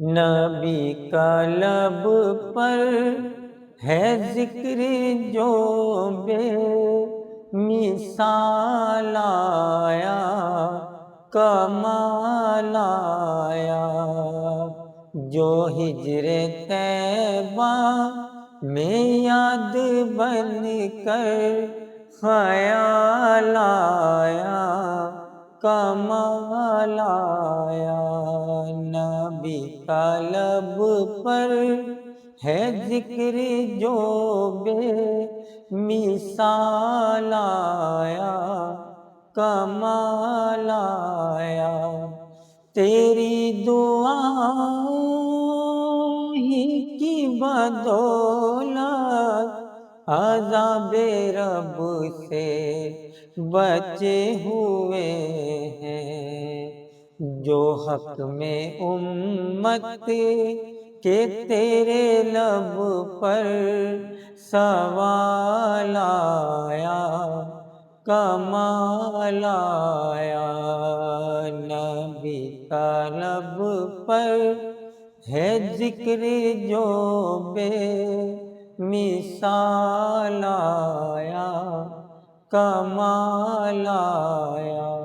نبی کا لب پر ہے ذکر جو بے مثال آیا، کمال آیا، جو ہجر طیبہ میں یاد بن کر خیال آیا، کمال آیا۔ نبی کا لب پر ہے ذکر جو بے مثال آیا، کمال آیا۔ تیری دعا ہی کی بدولت عذاب رب سے بچے ہوئے ہیں، جو حق میں امت کے تیرے لب پر سوال آیا، کمال آیا۔ نبی کا لب پر ہے ذکر جو بے مثال آیا، کمال آیا۔